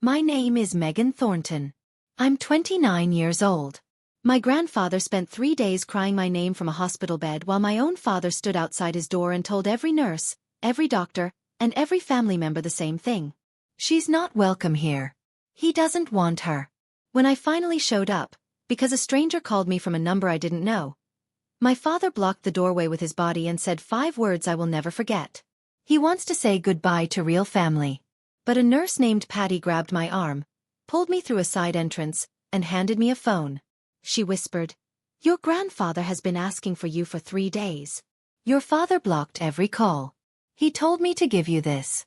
My name is Megan Thornton. I'm 29 years old. My grandfather spent 3 days crying my name from a hospital bed while my own father stood outside his door and told every nurse, every doctor, and every family member the same thing. She's not welcome here. He doesn't want her. When I finally showed up, because a stranger called me from a number I didn't know, my father blocked the doorway with his body and said 5 words I will never forget. He wants to say goodbye to real family. But a nurse named Patty grabbed my arm, pulled me through a side entrance, and handed me a phone. She whispered, "Your grandfather has been asking for you for 3 days. Your father blocked every call. He told me to give you this."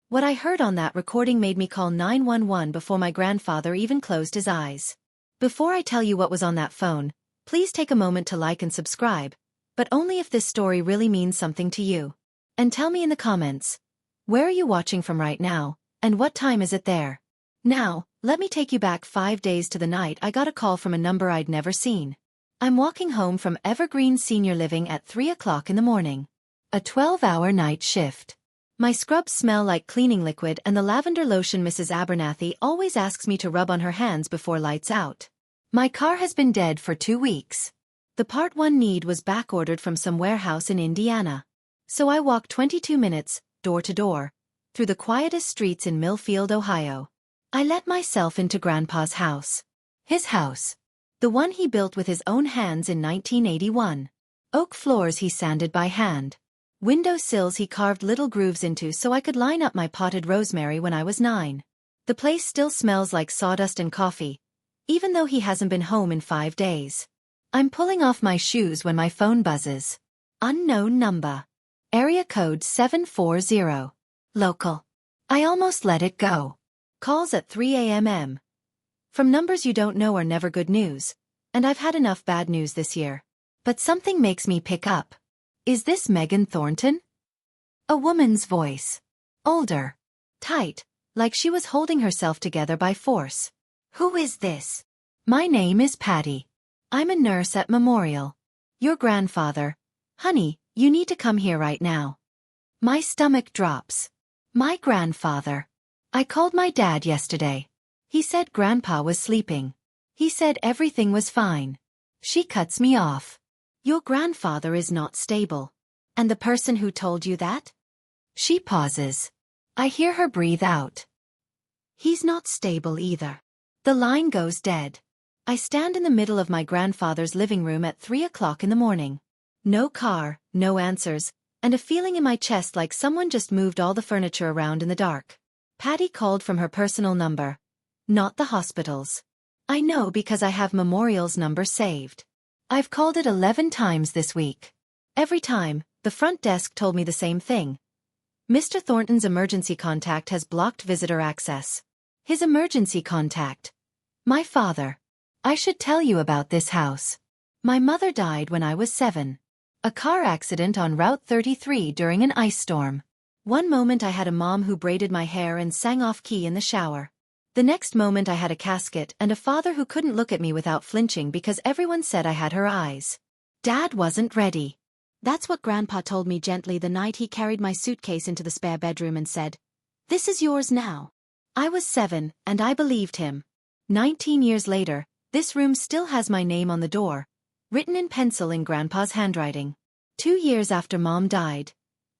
What I heard on that recording made me call 911 before my grandfather even closed his eyes. Before I tell you what was on that phone, please take a moment to like and subscribe, but only if this story really means something to you. And tell me in the comments, where are you watching from right now, and what time is it there? Now, let me take you back 5 days to the night I got a call from a number I'd never seen. I'm walking home from Evergreen Senior Living at 3 o'clock in the morning. A 12-hour night shift. My scrubs smell like cleaning liquid and the lavender lotion Mrs. Abernathy always asks me to rub on her hands before lights out. My car has been dead for 2 weeks. The part 1 need was backordered from some warehouse in Indiana. So I walk 22 minutes, door to door, through the quietest streets in Millfield, Ohio. I let myself into Grandpa's house. His house. The one he built with his own hands in 1981. Oak floors he sanded by hand. Window sills he carved little grooves into so I could line up my potted rosemary when I was 9. The place still smells like sawdust and coffee, even though he hasn't been home in 5 days. I'm pulling off my shoes when my phone buzzes. Unknown number. Area code 740. Local. I almost let it go. Calls at 3 a.m. From numbers you don't know are never good news, and I've had enough bad news this year. But something makes me pick up. Is this Megan Thornton? A woman's voice. Older. Tight, like she was holding herself together by force. Who is this? My name is Patty. I'm a nurse at Memorial. Your grandfather. Honey, you need to come here right now. My stomach drops. My grandfather. I called my dad yesterday. He said Grandpa was sleeping. He said everything was fine. She cuts me off. Your grandfather is not stable. And the person who told you that? She pauses. I hear her breathe out. He's not stable either. The line goes dead. I stand in the middle of my grandfather's living room at 3 o'clock in the morning. No car, no answers, and a feeling in my chest like someone just moved all the furniture around in the dark. Patty called from her personal number. Not the hospital's. I know because I have Memorial's number saved. I've called it 11 times this week. Every time, the front desk told me the same thing. Mr. Thornton's emergency contact has blocked visitor access. His emergency contact. My father. I should tell you about this house. My mother died when I was 7. A car accident on Route 33 during an ice storm. One moment I had a mom who braided my hair and sang off-key in the shower. The next moment I had a casket and a father who couldn't look at me without flinching because everyone said I had her eyes. Dad wasn't ready. That's what Grandpa told me gently the night he carried my suitcase into the spare bedroom and said, "This is yours now." I was 7, and I believed him. 19 years later, this room still has my name on the door, written in pencil in Grandpa's handwriting. 2 years after Mom died,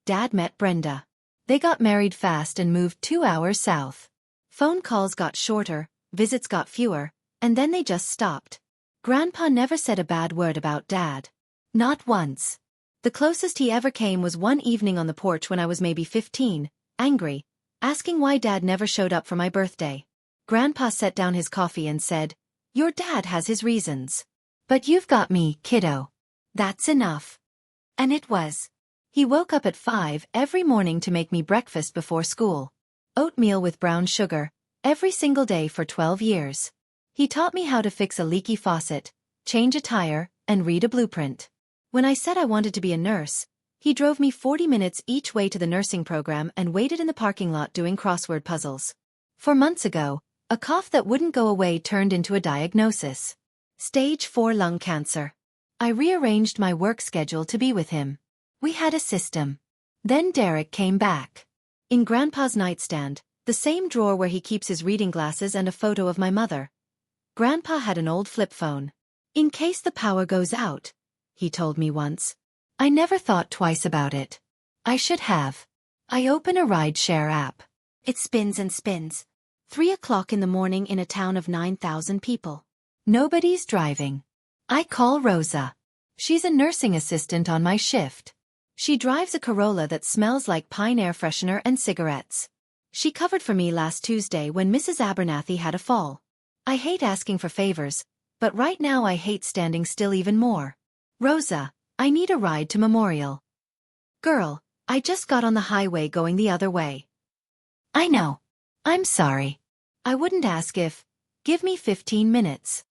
Dad met Brenda. They got married fast and moved 2 hours south. Phone calls got shorter, visits got fewer, and then they just stopped. Grandpa never said a bad word about Dad. Not once. The closest he ever came was one evening on the porch when I was maybe 15, angry, asking why Dad never showed up for my birthday. Grandpa set down his coffee and said, "Your dad has his reasons. But you've got me, kiddo. That's enough." And it was. He woke up at 5 every morning to make me breakfast before school. Oatmeal with brown sugar, every single day for 12 years. He taught me how to fix a leaky faucet, change a tire, and read a blueprint. When I said I wanted to be a nurse, he drove me 40 minutes each way to the nursing program and waited in the parking lot doing crossword puzzles. 4 months ago, a cough that wouldn't go away turned into a diagnosis. Stage 4 lung cancer. I rearranged my work schedule to be with him. We had a system. Then Derek came back. In Grandpa's nightstand, The same drawer where he keeps his reading glasses and a photo of my mother. Grandpa had an old flip phone. In case the power goes out, he told me once. I never thought twice about it. I should have. I open a ride-share app. It spins and spins. 3 o'clock in the morning in a town of 9,000 people. Nobody's driving. I call Rosa. She's a nursing assistant on my shift. She drives a Corolla that smells like pine air freshener and cigarettes. She covered for me last Tuesday when Mrs. Abernathy had a fall. I hate asking for favors, but right now I hate standing still even more. Rosa, I need a ride to Memorial. Girl, I just got on the highway going the other way. I know. I'm sorry. I wouldn't ask if. Give me 15 minutes.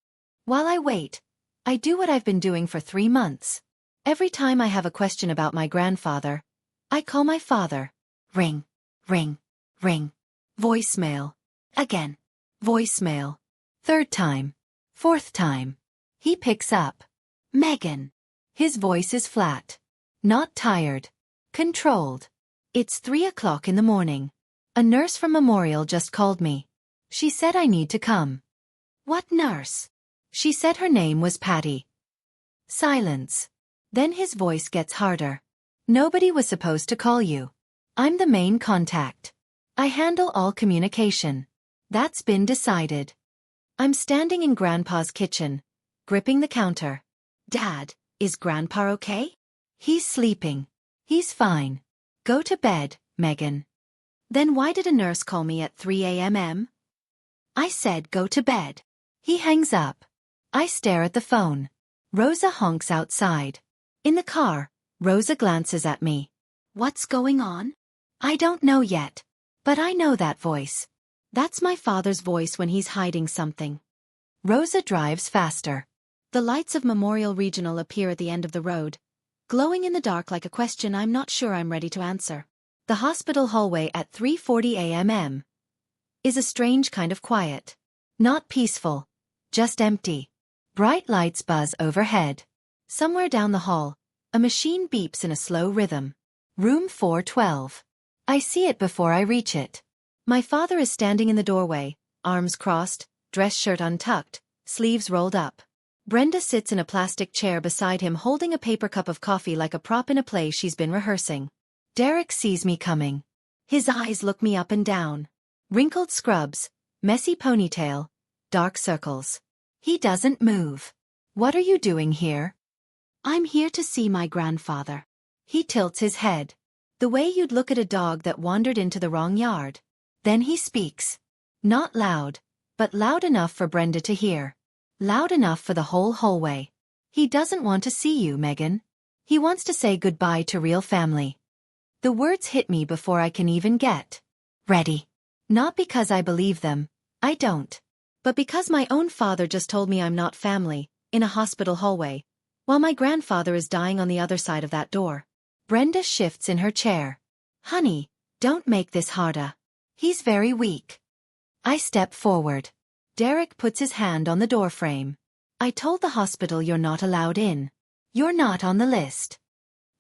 While I wait, I do what I've been doing for 3 months. Every time I have a question about my grandfather, I call my father. Ring, ring, ring. Voicemail. Again. Voicemail. 3rd time. 4th time. He picks up. Megan. His voice is flat. Not tired. Controlled. It's 3 o'clock in the morning. A nurse from Memorial just called me. She said I need to come. What nurse? She said her name was Patty. Silence. Then his voice gets harder. Nobody was supposed to call you. I'm the main contact. I handle all communication. That's been decided. I'm standing in Grandpa's kitchen, gripping the counter. Dad, is Grandpa okay? He's sleeping. He's fine. Go to bed, Megan. Then why did a nurse call me at 3 a.m.? I said go to bed. He hangs up. I stare at the phone. Rosa honks outside. In the car, Rosa glances at me. What's going on? I don't know yet. But I know that voice. That's my father's voice when he's hiding something. Rosa drives faster. The lights of Memorial Regional appear at the end of the road, glowing in the dark like a question I'm not sure I'm ready to answer. The hospital hallway at 3:40 a.m. is a strange kind of quiet. Not peaceful, just empty. Bright lights buzz overhead. Somewhere down the hall, a machine beeps in a slow rhythm. Room 412. I see it before I reach it. My father is standing in the doorway, arms crossed, dress shirt untucked, sleeves rolled up. Brenda sits in a plastic chair beside him holding a paper cup of coffee like a prop in a play she's been rehearsing. Derek sees me coming. His eyes look me up and down. Wrinkled scrubs, messy ponytail, dark circles. He doesn't move. What are you doing here? I'm here to see my grandfather. He tilts his head. The way you'd look at a dog that wandered into the wrong yard. Then he speaks. Not loud, but loud enough for Brenda to hear. Loud enough for the whole hallway. He doesn't want to see you, Megan. He wants to say goodbye to real family. The words hit me before I can even get ready. Not because I believe them, I don't. But because my own father just told me I'm not family, in a hospital hallway, while my grandfather is dying on the other side of that door. Brenda shifts in her chair. Honey, don't make this harder. He's very weak. I step forward. Derek puts his hand on the doorframe. I told the hospital you're not allowed in. You're not on the list.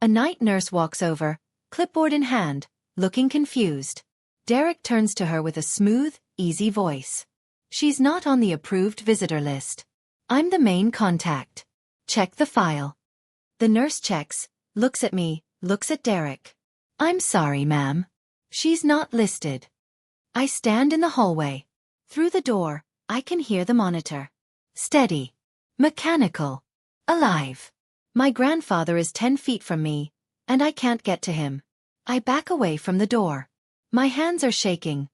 A night nurse walks over, clipboard in hand, looking confused. Derek turns to her with a smooth, easy voice. She's not on the approved visitor list. I'm the main contact. Check the file. The nurse checks, looks at me, looks at Derek. I'm sorry, ma'am. She's not listed. I stand in the hallway. Through the door, I can hear the monitor. Steady. Mechanical. Alive. My grandfather is 10 feet from me, and I can't get to him. I back away from the door. My hands are shaking.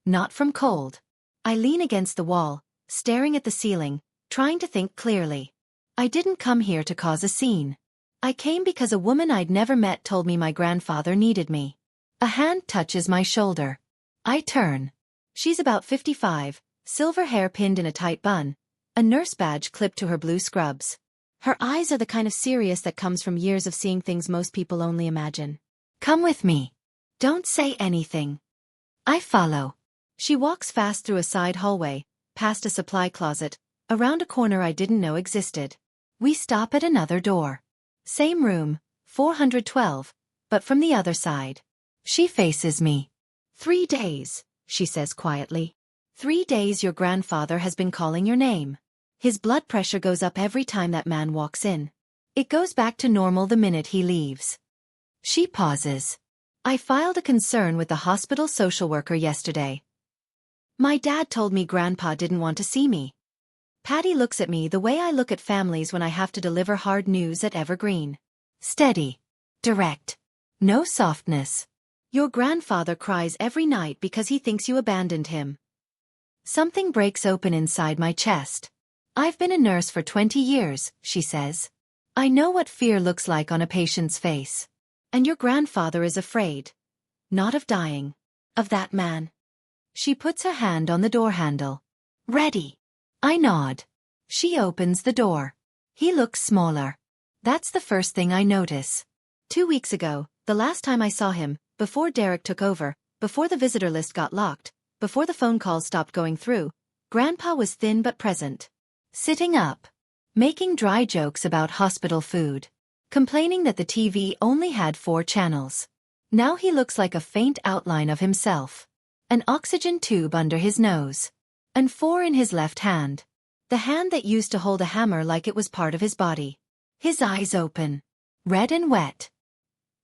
Not from cold. I lean against the wall, staring at the ceiling, trying to think clearly. I didn't come here to cause a scene. I came because a woman I'd never met told me my grandfather needed me. A hand touches my shoulder. I turn. She's about 55, silver hair pinned in a tight bun, a nurse badge clipped to her blue scrubs. Her eyes are the kind of serious that comes from years of seeing things most people only imagine. Come with me. Don't say anything. I follow. She walks fast through a side hallway, past a supply closet, around a corner I didn't know existed. We stop at another door. Same room, 412, but from the other side. She faces me. 3 days. she says quietly. 3 days your grandfather has been calling your name. His blood pressure goes up every time that man walks in. It goes back to normal the minute he leaves. She pauses. I filed a concern with the hospital social worker yesterday. My dad told me Grandpa didn't want to see me. Patty looks at me the way I look at families when I have to deliver hard news at Evergreen. Steady. Direct. No softness. Your grandfather cries every night because he thinks you abandoned him. Something breaks open inside my chest. I've been a nurse for 20 years, she says. I know what fear looks like on a patient's face. And your grandfather is afraid. Not of dying. Of that man. She puts her hand on the door handle. Ready. I nod. She opens the door. He looks smaller. That's the first thing I notice. 2 weeks ago, the last time I saw him, before Derek took over, before the visitor list got locked, before the phone calls stopped going through, Grandpa was thin but present. Sitting up. Making dry jokes about hospital food. Complaining that the TV only had 4 channels. Now he looks like a faint outline of himself. An oxygen tube under his nose. And 4 in his left hand. The hand that used to hold a hammer like it was part of his body. His eyes open. Red and wet.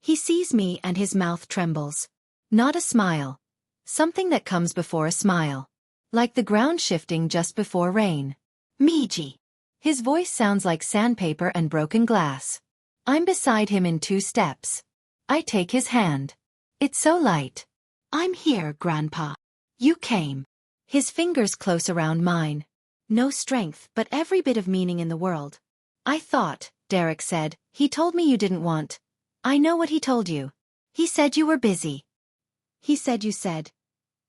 He sees me and his mouth trembles. Not a smile. Something that comes before a smile. Like the ground shifting just before rain. Miji. His voice sounds like sandpaper and broken glass. I'm beside him in 2 steps. I take his hand. It's so light. I'm here, Grandpa. You came. His fingers close around mine. No strength, but every bit of meaning in the world. I thought, Derek said, he told me you didn't want. I know what he told you. He said you were busy. He said you said.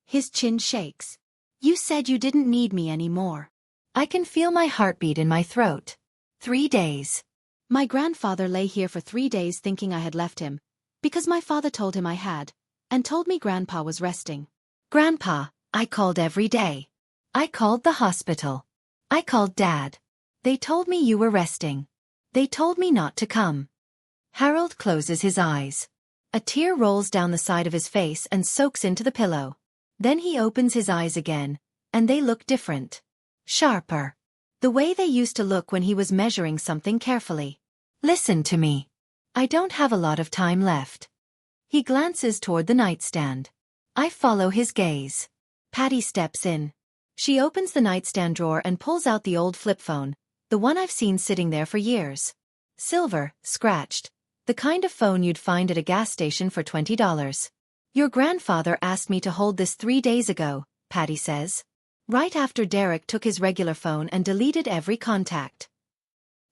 His chin shakes. You said you didn't need me anymore. I can feel my heartbeat in my throat. 3 days. My grandfather lay here for 3 days thinking I had left him, because my father told him I had, and told me Grandpa was resting. Grandpa, I called every day. I called the hospital. I called Dad. They told me you were resting. They told me not to come. Harold closes his eyes. A tear rolls down the side of his face and soaks into the pillow. Then he opens his eyes again, and they look different. Sharper. The way they used to look when he was measuring something carefully. Listen to me. I don't have a lot of time left. He glances toward the nightstand. I follow his gaze. Patty steps in. She opens the nightstand drawer and pulls out the old flip phone, the one I've seen sitting there for years. Silver, scratched. The kind of phone you'd find at a gas station for $20. Your grandfather asked me to hold this 3 days ago, Patty says. Right after Derek took his regular phone and deleted every contact.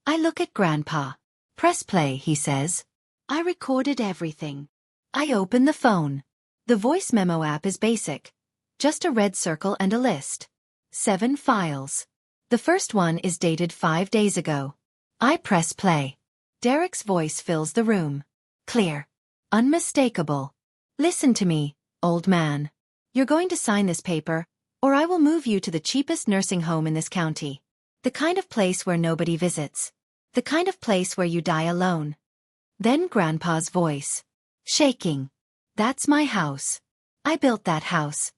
I look at Grandpa. Press play, he says. I recorded everything. I open the phone. The voice memo app is basic. Just a red circle and a list. 7 files. The first one is dated 5 days ago. I press play. Derek's voice fills the room. Clear. Unmistakable. Listen to me, old man. You're going to sign this paper, or I will move you to the cheapest nursing home in this county. The kind of place where nobody visits. The kind of place where you die alone. Then Grandpa's voice. Shaking. That's my house. I built that house.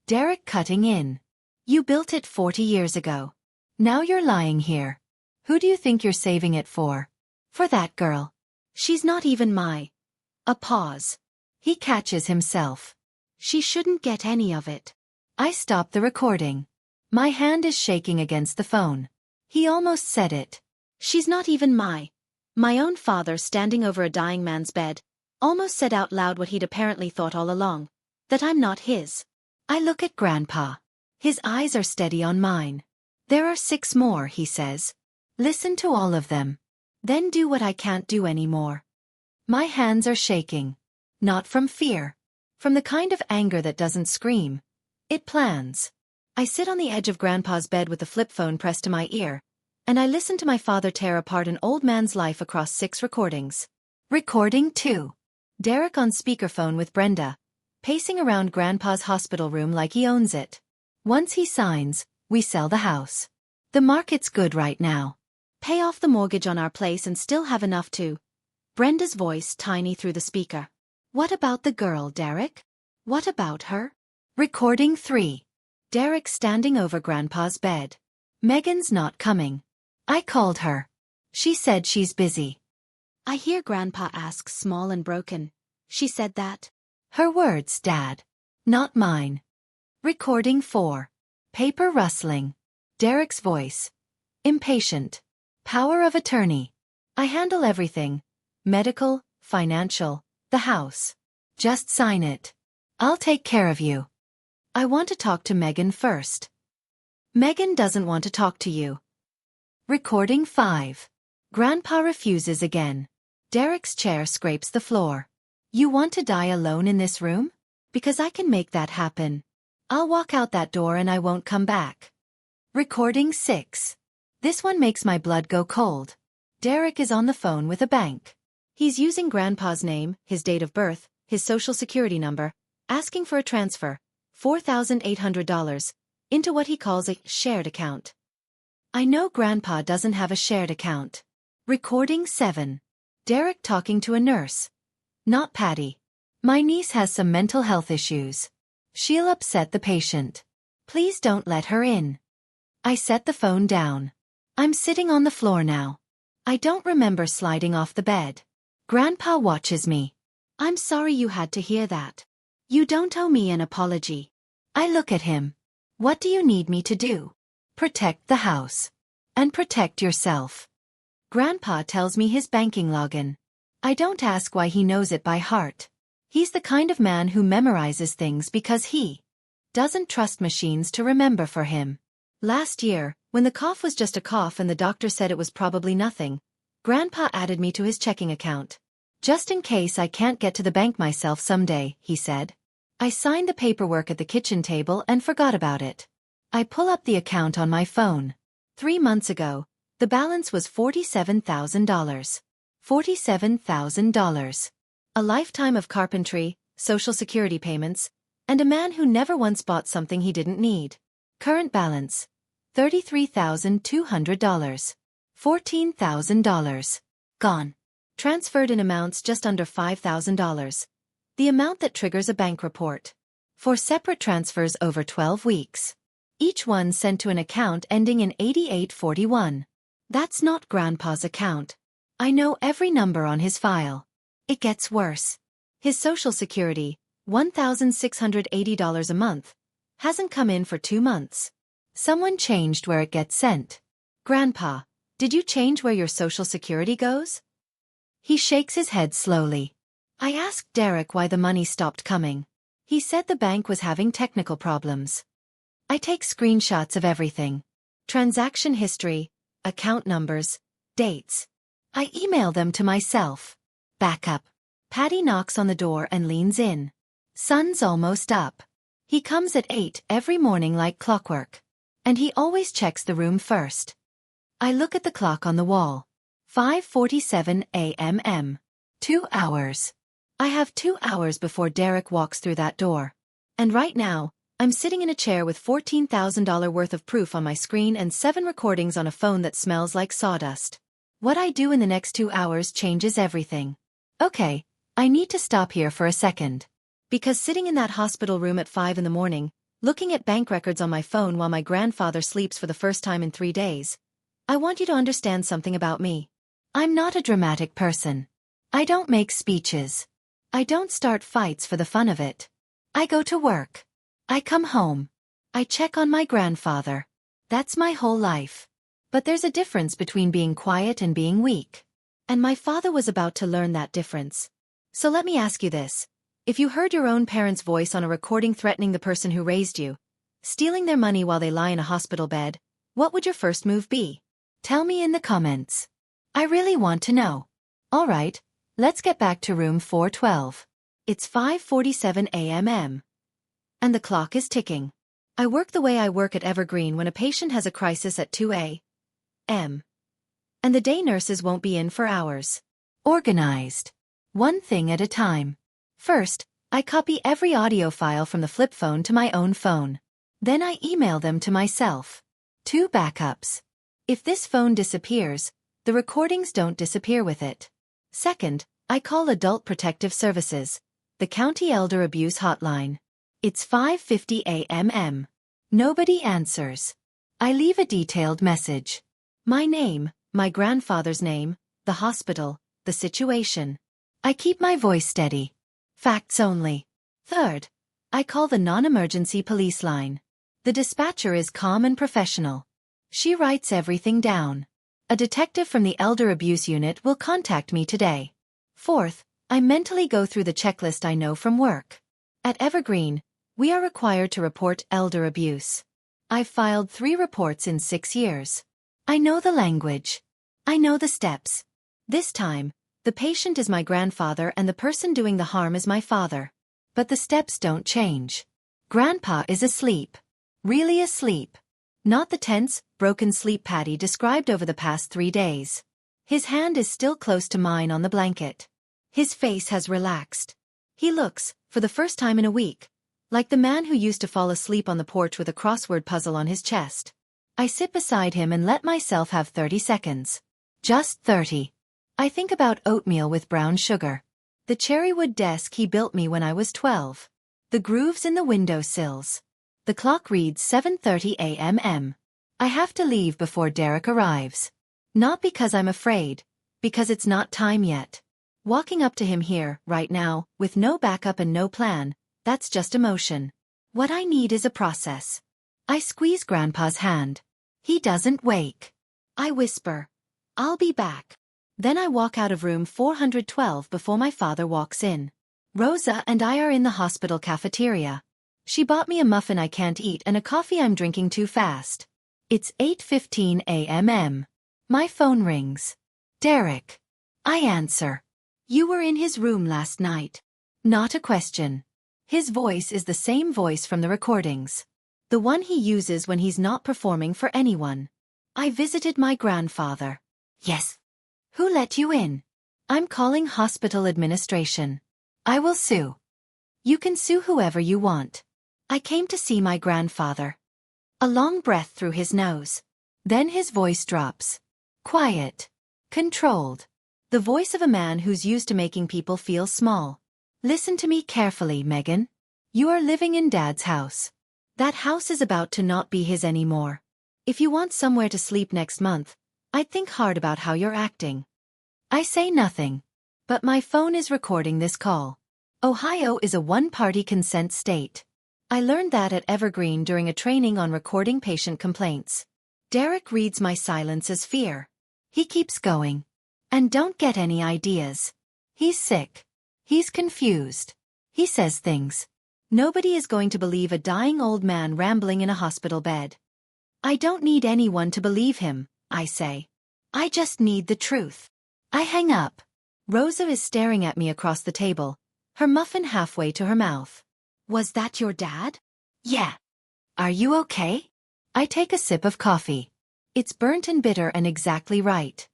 Derek cutting in. You built it 40 years ago. Now you're lying here. Who do you think you're saving it for? For that girl. She's not even my. A pause. He catches himself. She shouldn't get any of it. I stop the recording. My hand is shaking against the phone. He almost said it. She's not even my own father standing over a dying man's bed, almost said out loud what he'd apparently thought all along, that I'm not his. I look at Grandpa. His eyes are steady on mine. There are 6 more, he says. Listen to all of them. Then do what I can't do anymore. My hands are shaking. Not from fear. From the kind of anger that doesn't scream. It plans. I sit on the edge of Grandpa's bed with the flip phone pressed to my ear, and I listen to my father tear apart an old man's life across 6 recordings. Recording 2. Derek on speakerphone with Brenda, pacing around Grandpa's hospital room like he owns it. Once he signs, we sell the house. The market's good right now. Pay off the mortgage on our place and still have enough to. Brenda's voice tiny through the speaker. What about the girl, Derek? What about her? Recording 3. Derek standing over Grandpa's bed. Megan's not coming. I called her. She said she's busy. I hear Grandpa ask, small and broken. She said that. Her words, Dad. Not mine. Recording 4. Paper rustling. Derek's voice. Impatient. Power of attorney. I handle everything. Medical, financial, the house. Just sign it. I'll take care of you. I want to talk to Megan first. Megan doesn't want to talk to you. Recording 5. Grandpa refuses again. Derek's chair scrapes the floor. You want to die alone in this room? Because I can make that happen. I'll walk out that door and I won't come back. Recording 6. This one makes my blood go cold. Derek is on the phone with a bank. He's using Grandpa's name, his date of birth, his social security number, asking for a transfer, $4,800, into what he calls a shared account. I know Grandpa doesn't have a shared account. Recording 7. Derek talking to a nurse. Not Patty. My niece has some mental health issues. She'll upset the patient. Please don't let her in. I set the phone down. I'm sitting on the floor now. I don't remember sliding off the bed. Grandpa watches me. I'm sorry you had to hear that. You don't owe me an apology. I look at him. What do you need me to do? Protect the house. And protect yourself. Grandpa tells me his banking login. I don't ask why he knows it by heart. He's the kind of man who memorizes things because he doesn't trust machines to remember for him. Last year, when the cough was just a cough and the doctor said it was probably nothing, Grandpa added me to his checking account. Just in case I can't get to the bank myself someday, he said. I signed the paperwork at the kitchen table and forgot about it. I pull up the account on my phone. 3 months ago, the balance was $47,000. $47,000. A lifetime of carpentry, Social Security payments, and a man who never once bought something he didn't need. Current balance. $33,200. $14,000. Gone. Transferred in amounts just under $5,000. The amount that triggers a bank report. 4 separate transfers over 12 weeks. Each one sent to an account ending in 8841. That's not Grandpa's account. I know every number on his file. It gets worse. His Social Security, $1,680 a month, hasn't come in for 2 months. Someone changed where it gets sent. Grandpa, did you change where your Social Security goes? He shakes his head slowly. I asked Derek why the money stopped coming. He said the bank was having technical problems. I take screenshots of everything. Transaction history, account numbers, dates. I email them to myself. Backup. Patty knocks on the door and leans in. Sun's almost up. He comes at 8 every morning like clockwork. And he always checks the room first. I look at the clock on the wall. 5:47 a.m. 2 hours. I have 2 hours before Derek walks through that door. And right now, I'm sitting in a chair with $14,000 worth of proof on my screen and 7 recordings on a phone that smells like sawdust. What I do in the next 2 hours changes everything. Okay, I need to stop here for a second. Because sitting in that hospital room at 5 in the morning, looking at bank records on my phone while my grandfather sleeps for the first time in 3 days, I want you to understand something about me. I'm not a dramatic person. I don't make speeches. I don't start fights for the fun of it. I go to work. I come home. I check on my grandfather. That's my whole life. But there's a difference between being quiet and being weak. And my father was about to learn that difference. So let me ask you this. If you heard your own parents' voice on a recording threatening the person who raised you, stealing their money while they lie in a hospital bed, what would your first move be? Tell me in the comments. I really want to know. All right, let's get back to room 412. It's 5:47 a.m. And the clock is ticking. I work the way I work at Evergreen when a patient has a crisis at 2 a.m. And the day nurses won't be in for hours. Organized. One thing at a time. First, I copy every audio file from the flip phone to my own phone. Then I email them to myself. 2 backups. If this phone disappears, the recordings don't disappear with it. Second, I call Adult Protective Services, the County Elder Abuse Hotline. It's 5:50 a.m. Nobody answers. I leave a detailed message. My name, my grandfather's name, the hospital, the situation. I keep my voice steady. Facts only. Third, I call the non-emergency police line. The dispatcher is calm and professional. She writes everything down. A detective from the Elder Abuse Unit will contact me today. Fourth, I mentally go through the checklist I know from work. At Evergreen, we are required to report elder abuse. I've filed 3 reports in 6 years. I know the language. I know the steps. This time, the patient is my grandfather and the person doing the harm is my father. But the steps don't change. Grandpa is asleep. Really asleep. Not the tense, broken sleep Patty described over the past 3 days. His hand is still close to mine on the blanket. His face has relaxed. He looks, for the first time in a week, like the man who used to fall asleep on the porch with a crossword puzzle on his chest. I sit beside him and let myself have 30 seconds. Just 30. I think about oatmeal with brown sugar. The cherrywood desk he built me when I was 12. The grooves in the windowsills. The clock reads 7:30 a.m. I have to leave before Derek arrives. Not because I'm afraid, because it's not time yet. Walking up to him here, right now, with no backup and no plan, that's just emotion. What I need is a process. I squeeze Grandpa's hand. He doesn't wake. I whisper, "I'll be back." Then I walk out of room 412 before my father walks in. Rosa and I are in the hospital cafeteria. She bought me a muffin I can't eat and a coffee I'm drinking too fast. It's 8:15 a.m. My phone rings. Derek. I answer. You were in his room last night. Not a question. His voice is the same voice from the recordings. The one he uses when he's not performing for anyone. I visited my grandfather. Yes. Who let you in? I'm calling hospital administration. I will sue. You can sue whoever you want. I came to see my grandfather. A long breath through his nose. Then his voice drops. Quiet. Controlled. The voice of a man who's used to making people feel small. Listen to me carefully, Megan. You are living in Dad's house. That house is about to not be his anymore. If you want somewhere to sleep next month, I'd think hard about how you're acting. I say nothing. But my phone is recording this call. Ohio is a one-party consent state. I learned that at Evergreen during a training on recording patient complaints. Derek reads my silence as fear. He keeps going. And don't get any ideas. He's sick. He's confused. He says things. Nobody is going to believe a dying old man rambling in a hospital bed. I don't need anyone to believe him, I say. I just need the truth. I hang up. Rosa is staring at me across the table, her muffin halfway to her mouth. Was that your dad? Yeah. Are you okay? I take a sip of coffee. It's burnt and bitter and exactly right.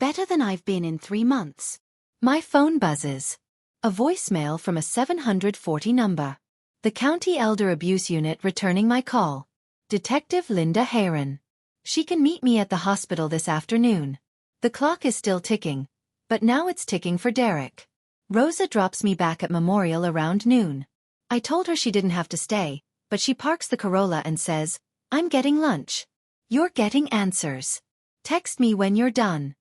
Better than I've been in 3 months. My phone buzzes. A voicemail from a 740 number. The County Elder Abuse Unit returning my call. Detective Linda Heron. She can meet me at the hospital this afternoon. The clock is still ticking, but now it's ticking for Derek. Rosa drops me back at Memorial around noon. I told her she didn't have to stay, but she parks the Corolla and says, I'm getting lunch. You're getting answers. Text me when you're done.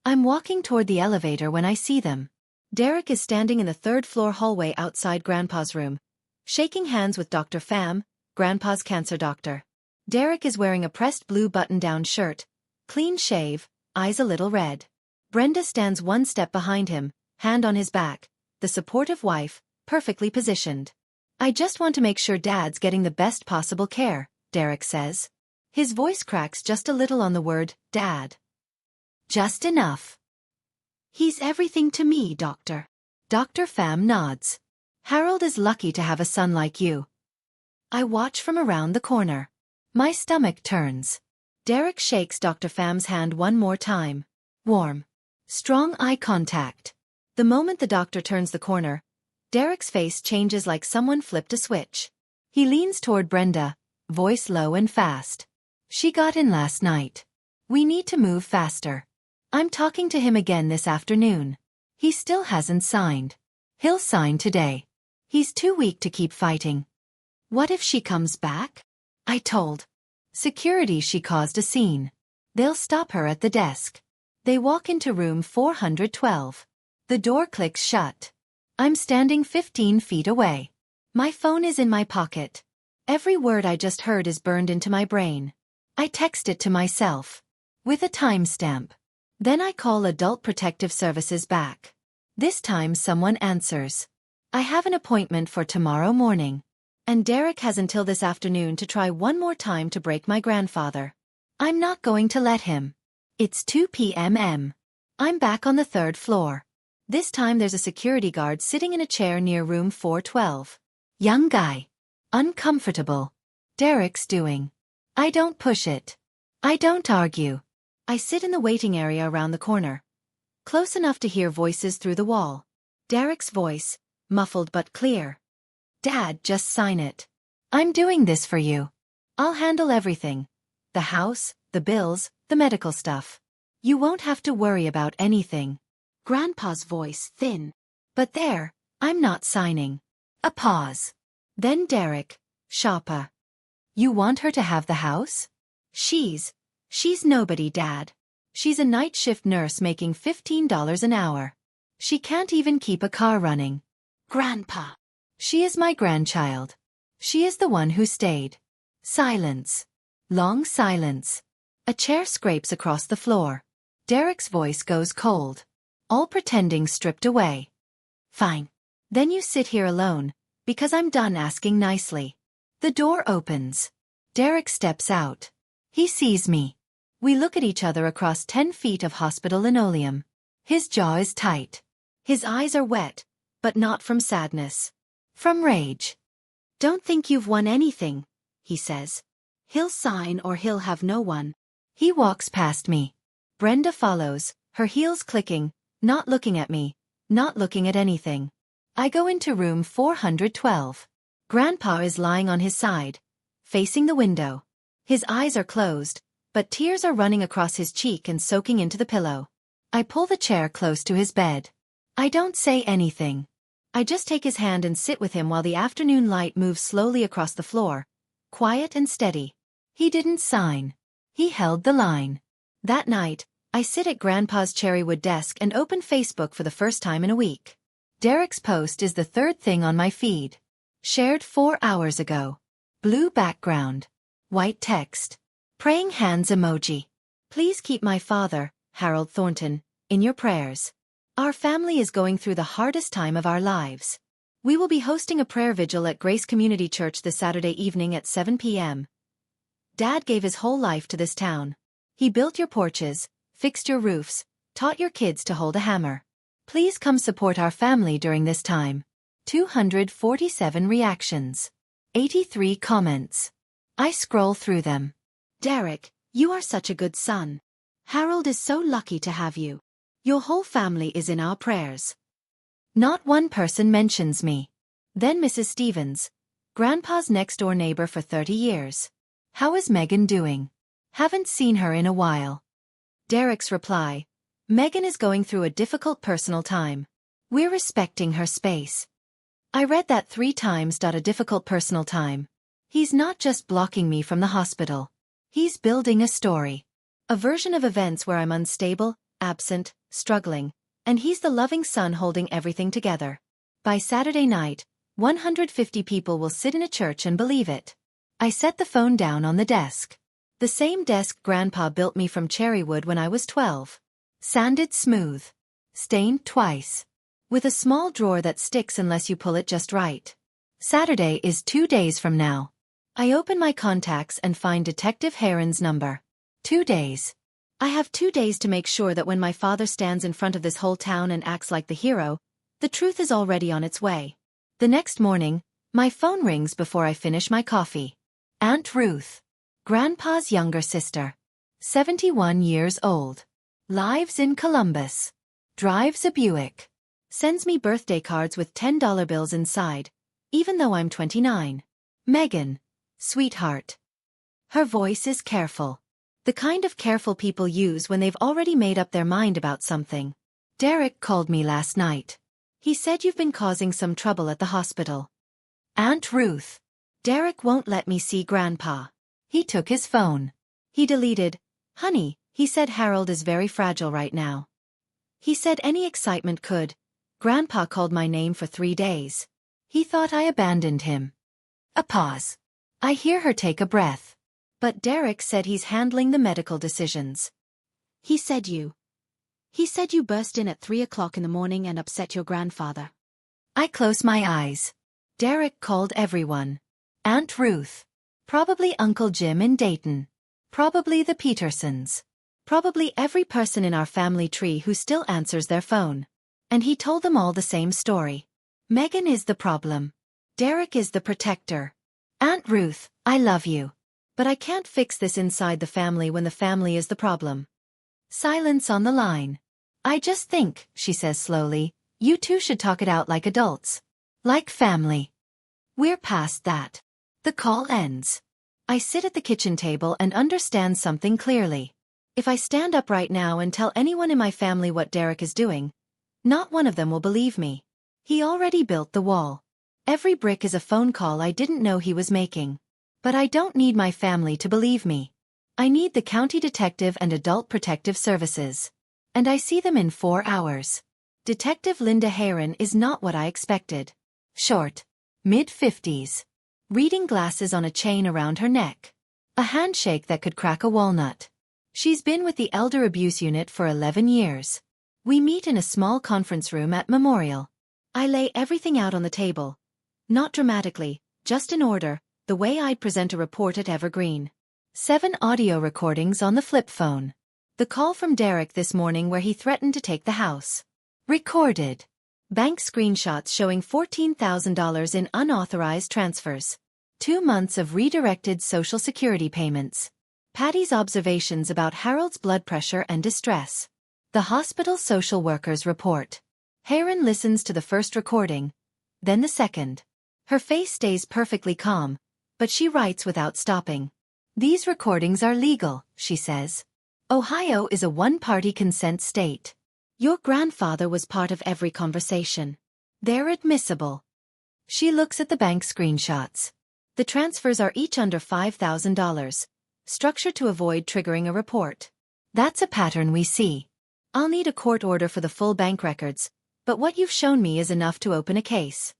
I'm walking toward the elevator when I see them. Derek is standing in the 3rd floor hallway outside Grandpa's room, shaking hands with Dr. Pham, Grandpa's cancer doctor. Derek is wearing a pressed blue button-down shirt, clean shave, eyes a little red. Brenda stands 1 step behind him, hand on his back, the supportive wife, perfectly positioned. I just want to make sure Dad's getting the best possible care, Derek says. His voice cracks just a little on the word, Dad. Just enough. He's everything to me, Doctor. Dr. Pham nods. Harold is lucky to have a son like you. I watch from around the corner. My stomach turns. Derek shakes Dr. Pham's hand one more time. Warm. Strong eye contact. The moment the doctor turns the corner, Derek's face changes like someone flipped a switch. He leans toward Brenda, voice low and fast. She got in last night. We need to move faster. I'm talking to him again this afternoon. He still hasn't signed. He'll sign today. He's too weak to keep fighting. What if she comes back? I told security she caused a scene. They'll stop her at the desk. They walk into room 412. The door clicks shut. I'm standing 15 feet away. My phone is in my pocket. Every word I just heard is burned into my brain. I text it to myself with a timestamp. Then I call Adult Protective Services back. This time someone answers. I have an appointment for tomorrow morning. And Derek has until this afternoon to try one more time to break my grandfather. I'm not going to let him. It's 2 p.m. I'm back on the 3rd floor. This time there's a security guard sitting in a chair near room 412. Young guy. Uncomfortable. Derek's doing. I don't push it. I don't argue. I sit in the waiting area around the corner. Close enough to hear voices through the wall. Derek's voice, muffled but clear. Dad, just sign it. I'm doing this for you. I'll handle everything. The house, the bills, the medical stuff. You won't have to worry about anything. Grandpa's voice thin. But there, I'm not signing. A pause. Then Derek, sharper. You want her to have the house? She's nobody, Dad. She's a night shift nurse making $15 an hour. She can't even keep a car running. Grandpa. She is my grandchild. She is the one who stayed. Silence. Long silence. A chair scrapes across the floor. Derek's voice goes cold. All pretending stripped away. Fine. Then you sit here alone, because I'm done asking nicely. The door opens. Derek steps out. He sees me. We look at each other across 10 feet of hospital linoleum. His jaw is tight. His eyes are wet, but not from sadness. From rage. Don't think you've won anything, he says. He'll sign or he'll have no one. He walks past me. Brenda follows, her heels clicking, not looking at me, not looking at anything. I go into room 412. Grandpa is lying on his side, facing the window. His eyes are closed, but tears are running across his cheek and soaking into the pillow. I pull the chair close to his bed. I don't say anything. I just take his hand and sit with him while the afternoon light moves slowly across the floor, quiet and steady. He didn't sign. He held the line. That night, I sit at Grandpa's cherrywood desk and open Facebook for the first time in a week. Derek's post is the 3rd thing on my feed. Shared 4 hours ago. Blue background. White text. Praying hands emoji. Please keep my father, Harold Thornton, in your prayers. Our family is going through the hardest time of our lives. We will be hosting a prayer vigil at Grace Community Church this Saturday evening at 7 p.m. Dad gave his whole life to this town. He built your porches, fixed your roofs, taught your kids to hold a hammer. Please come support our family during this time. 247 reactions. 83 comments. I scroll through them. Derek, you are such a good son. Harold is so lucky to have you. Your whole family is in our prayers. Not one person mentions me. Then Mrs. Stevens, Grandpa's next-door neighbor for 30 years. How is Megan doing? Haven't seen her in a while. Derek's reply, Megan is going through a difficult personal time. We're respecting her space. I read that 3 times. A difficult personal time. He's not just blocking me from the hospital. He's building a story. A version of events where I'm unstable, absent, struggling, and he's the loving son holding everything together. By Saturday night, 150 people will sit in a church and believe it. I set the phone down on the desk. The same desk Grandpa built me from cherrywood when I was 12. Sanded smooth. Stained twice. With a small drawer that sticks unless you pull it just right. Saturday is 2 days from now. I open my contacts and find Detective Heron's number. 2 days. I have 2 days to make sure that when my father stands in front of this whole town and acts like the hero, the truth is already on its way. The next morning, my phone rings before I finish my coffee. Aunt Ruth. Grandpa's younger sister. 71 years old. Lives in Columbus. Drives a Buick. Sends me birthday cards with $10 bills inside, even though I'm 29. Megan. Sweetheart. Her voice is careful. The kind of careful people use when they've already made up their mind about something. Derek called me last night. He said you've been causing some trouble at the hospital. Aunt Ruth. Derek won't let me see Grandpa. He took his phone. He deleted, "Honey," he said, "Harold is very fragile right now." He said any excitement could. Grandpa called my name for 3 days. He thought I abandoned him. A pause. I hear her take a breath. But Derek said he's handling the medical decisions. He said you burst in at 3 o'clock in the morning and upset your grandfather. I close my eyes. Derek called everyone. Aunt Ruth. Probably Uncle Jim in Dayton. Probably the Petersons. Probably every person in our family tree who still answers their phone. And he told them all the same story. Megan is the problem. Derek is the protector. Aunt Ruth, I love you. But I can't fix this inside the family when the family is the problem. Silence on the line. I just think, she says slowly, you two should talk it out like adults. Like family. We're past that. The call ends. I sit at the kitchen table and understand something clearly. If I stand up right now and tell anyone in my family what Derek is doing, not one of them will believe me. He already built the wall. Every brick is a phone call I didn't know he was making. But I don't need my family to believe me. I need the county detective and adult protective services. And I see them in 4 hours. Detective Linda Heron is not what I expected. Short. Mid-50s. Reading glasses on a chain around her neck. A handshake that could crack a walnut. She's been with the Elder Abuse Unit for 11 years. We meet in a small conference room at Memorial. I lay everything out on the table. Not dramatically, just in order, the way I'd present a report at Evergreen. 7 audio recordings on the flip phone. The call from Derek this morning where he threatened to take the house. Recorded. Bank screenshots showing $14,000 in unauthorized transfers. 2 months of redirected Social Security payments. Patty's observations about Harold's blood pressure and distress. The hospital social worker's report. Heron listens to the first recording, then the second. Her face stays perfectly calm, but she writes without stopping. These recordings are legal, she says. Ohio is a one-party consent state. Your grandfather was part of every conversation. They're admissible. She looks at the bank screenshots. The transfers are each under $5,000. Structured to avoid triggering a report. That's a pattern we see. I'll need a court order for the full bank records, but what you've shown me is enough to open a case.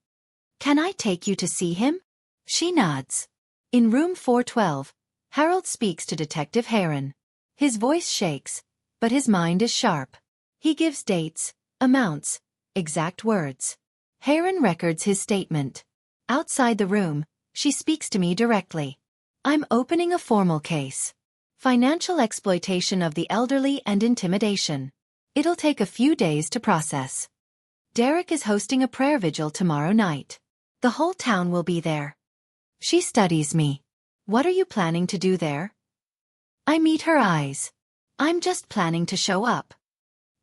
Can I take you to see him? She nods. In room 412, Harold speaks to Detective Heron. His voice shakes, but his mind is sharp. He gives dates, amounts, exact words. Heron records his statement. Outside the room, she speaks to me directly. I'm opening a formal case. Financial exploitation of the elderly and intimidation. It'll take a few days to process. Derek is hosting a prayer vigil tomorrow night. The whole town will be there. She studies me. What are you planning to do there? I meet her eyes. I'm just planning to show up.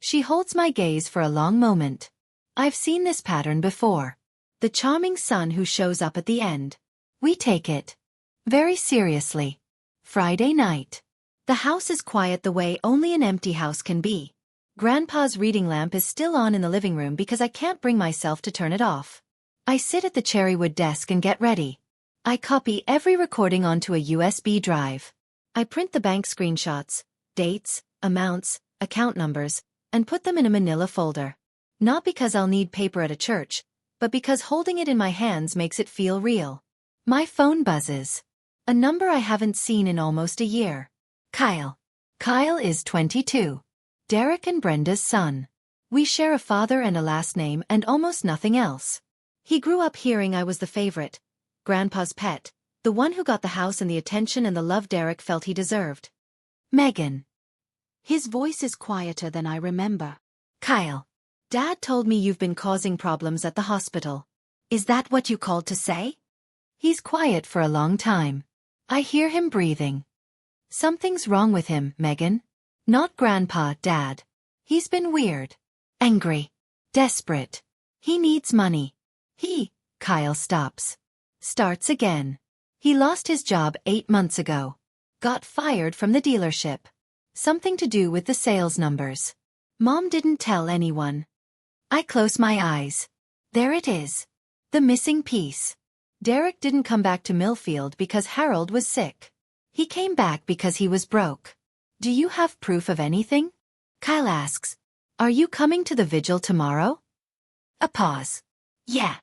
She holds my gaze for a long moment. I've seen this pattern before. The charming son who shows up at the end. We take it very seriously. Friday night. The house is quiet the way only an empty house can be. Grandpa's reading lamp is still on in the living room because I can't bring myself to turn it off. I sit at the cherrywood desk and get ready. I copy every recording onto a USB drive. I print the bank screenshots, dates, amounts, account numbers, and put them in a manila folder. Not because I'll need paper at a church, but because holding it in my hands makes it feel real. My phone buzzes. A number I haven't seen in almost a year. Kyle. Kyle is 22. Derek and Brenda's son. We share a father and a last name and almost nothing else. He grew up hearing I was the favorite, Grandpa's pet, the one who got the house and the attention and the love Derek felt he deserved. Megan. His voice is quieter than I remember. Kyle. Dad told me you've been causing problems at the hospital. Is that what you called to say? He's quiet for a long time. I hear him breathing. Something's wrong with him, Megan. Not Grandpa, Dad. He's been weird. Angry. Desperate. He needs money. Kyle stops. Starts again. He lost his job 8 months ago. Got fired from the dealership. Something to do with the sales numbers. Mom didn't tell anyone. I close my eyes. There it is. The missing piece. Derek didn't come back to Millfield because Harold was sick. He came back because he was broke. Do you have proof of anything? Kyle asks. Are you coming to the vigil tomorrow? A pause. Yeah.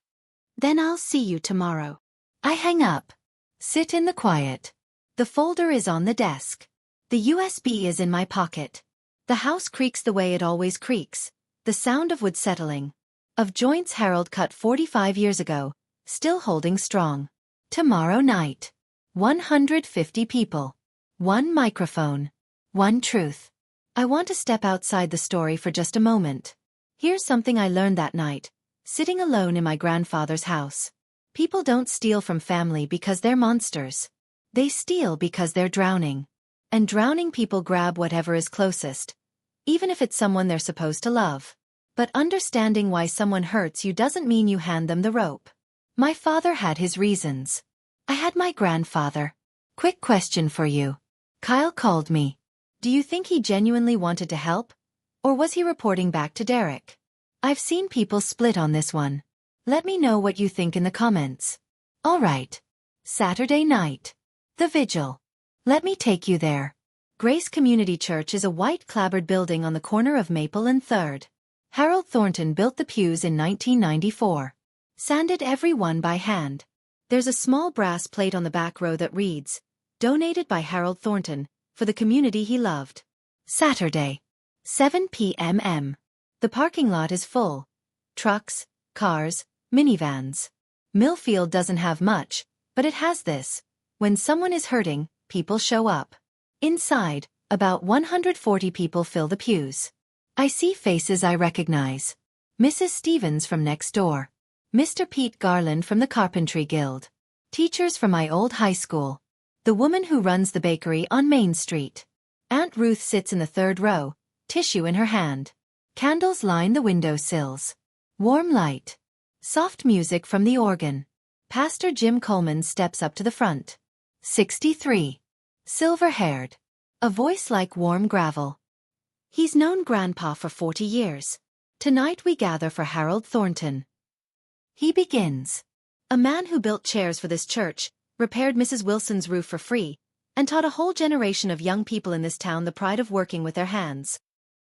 Then I'll see you tomorrow. I hang up. Sit in the quiet. The folder is on the desk. The USB is in my pocket. The house creaks the way it always creaks. The sound of wood settling. Of joints Harold cut 45 years ago, still holding strong. Tomorrow night. 150 people. One microphone. One truth. I want to step outside the story for just a moment. Here's something I learned that night, sitting alone in my grandfather's house. People don't steal from family because they're monsters. They steal because they're drowning. And drowning people grab whatever is closest, even if it's someone they're supposed to love. But understanding why someone hurts you doesn't mean you hand them the rope. My father had his reasons. I had my grandfather. Quick question for you. Kyle called me. Do you think he genuinely wanted to help? Or was he reporting back to Derek? I've seen people split on this one. Let me know what you think in the comments. Alright. Saturday night. The vigil. Let me take you there. Grace Community Church is a white clapboard building on the corner of Maple and 3rd. Harold Thornton built the pews in 1994. Sanded every one by hand. There's a small brass plate on the back row that reads, "Donated by Harold Thornton, for the community he loved." Saturday. 7 p.m. The parking lot is full. Trucks, cars, minivans. Millfield doesn't have much, but it has this. When someone is hurting, people show up. Inside, about 140 people fill the pews. I see faces I recognize. Mrs. Stevens from next door. Mr. Pete Garland from the Carpentry Guild. Teachers from my old high school. The woman who runs the bakery on Main Street. Aunt Ruth sits in the 3rd row, tissue in her hand. Candles line the windowsills. Warm light. Soft music from the organ. Pastor Jim Coleman steps up to the front. 63. Silver-haired. A voice like warm gravel. He's known Grandpa for 40 years. Tonight we gather for Harold Thornton. He begins. A man who built chairs for this church, repaired Mrs. Wilson's roof for free, and taught a whole generation of young people in this town the pride of working with their hands.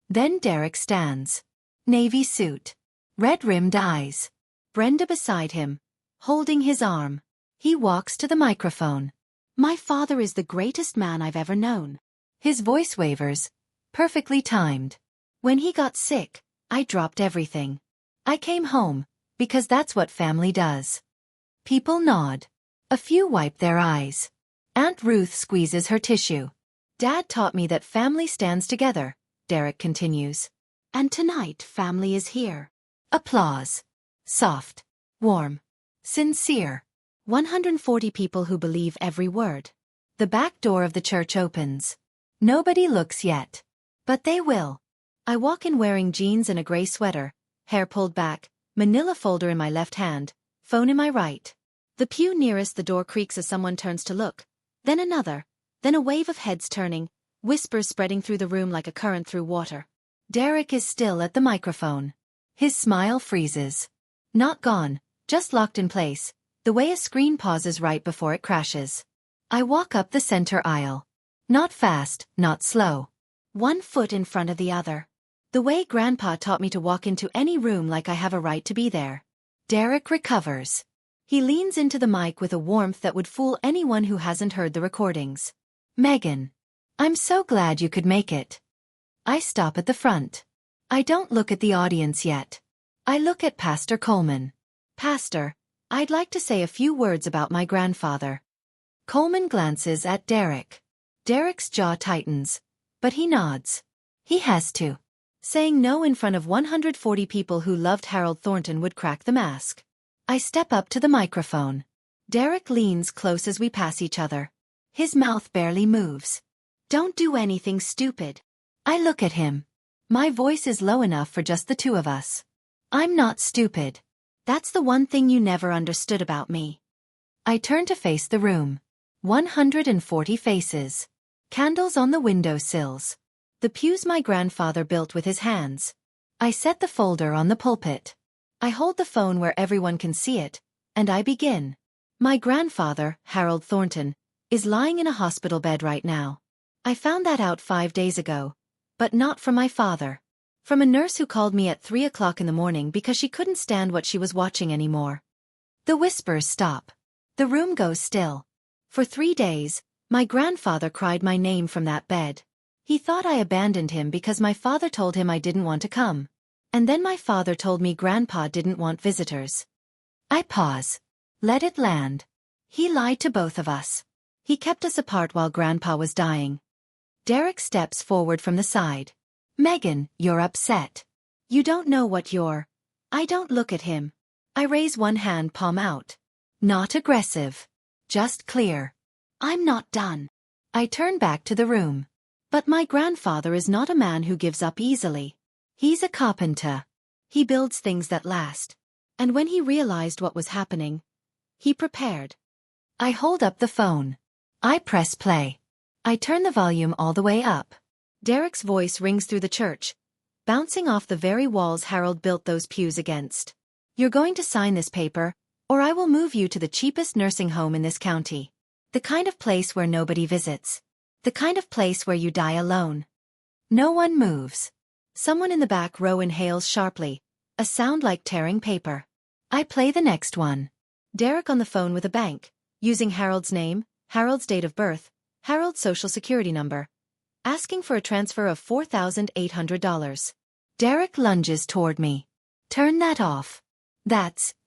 Then Derek stands. Navy suit. Red-rimmed eyes. Brenda beside him, holding his arm. He walks to the microphone. My father is the greatest man I've ever known. His voice wavers, perfectly timed. When he got sick, I dropped everything. I came home, because that's what family does. People nod. A few wipe their eyes. Aunt Ruth squeezes her tissue. Dad taught me that family stands together, Derek continues. And tonight family is here. Applause. Soft. Warm. Sincere. 140 people who believe every word. The back door of the church opens. Nobody looks yet. But they will. I walk in wearing jeans and a gray sweater, hair pulled back, manila folder in my left hand, phone in my right. The pew nearest the door creaks as someone turns to look. Then another. Then a wave of heads turning, whispers spreading through the room like a current through water. Derek is still at the microphone. His smile freezes. Not gone, just locked in place, the way a screen pauses right before it crashes. I walk up the center aisle. Not fast, not slow. One foot in front of the other. The way Grandpa taught me to walk into any room like I have a right to be there. Derek recovers. He leans into the mic with a warmth that would fool anyone who hasn't heard the recordings. Megan. I'm so glad you could make it. I stop at the front. I don't look at the audience yet. I look at Pastor Coleman. Pastor, I'd like to say a few words about my grandfather. Coleman glances at Derek. Derek's jaw tightens, but he nods. He has to. Saying no in front of 140 people who loved Harold Thornton would crack the mask. I step up to the microphone. Derek leans close as we pass each other. His mouth barely moves. Don't do anything stupid. I look at him. My voice is low enough for just the two of us. I'm not stupid. That's the one thing you never understood about me. I turn to face the room. 140 faces. Candles on the windowsills. The pews my grandfather built with his hands. I set the folder on the pulpit. I hold the phone where everyone can see it, and I begin. My grandfather, Harold Thornton, is lying in a hospital bed right now. I found that out 5 days ago. But not from my father. From a nurse who called me at 3 o'clock in the morning because she couldn't stand what she was watching anymore. The whispers stop. The room goes still. For 3 days, my grandfather cried my name from that bed. He thought I abandoned him because my father told him I didn't want to come. And then my father told me Grandpa didn't want visitors. I pause. Let it land. He lied to both of us. He kept us apart while Grandpa was dying. Derek steps forward from the side. Megan, you're upset. You don't know what you're. I don't look at him. I raise one hand, palm out. Not aggressive. Just clear. I'm not done. I turn back to the room. But my grandfather is not a man who gives up easily. He's a carpenter. He builds things that last. And when he realized what was happening, he prepared. I hold up the phone. I press play. I turn the volume all the way up. Derek's voice rings through the church, bouncing off the very walls Harold built those pews against. You're going to sign this paper, or I will move you to the cheapest nursing home in this county. The kind of place where nobody visits. The kind of place where you die alone. No one moves. Someone in the back row inhales sharply, a sound like tearing paper. I play the next one. Derek on the phone with a bank, using Harold's name, Harold's date of birth, Harold's social security number, asking for a transfer of $4,800. Derek lunges toward me. Turn that off.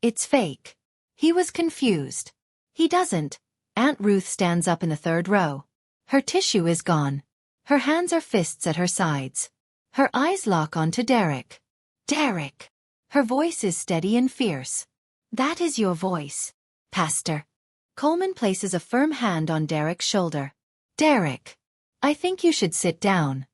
It's fake. He was confused. He doesn't. Aunt Ruth stands up in the third row. Her tissue is gone. Her hands are fists at her sides. Her eyes lock onto Derek. Derek. Her voice is steady and fierce. That is your voice, Pastor. Coleman places a firm hand on Derek's shoulder. Derek. I think you should sit down.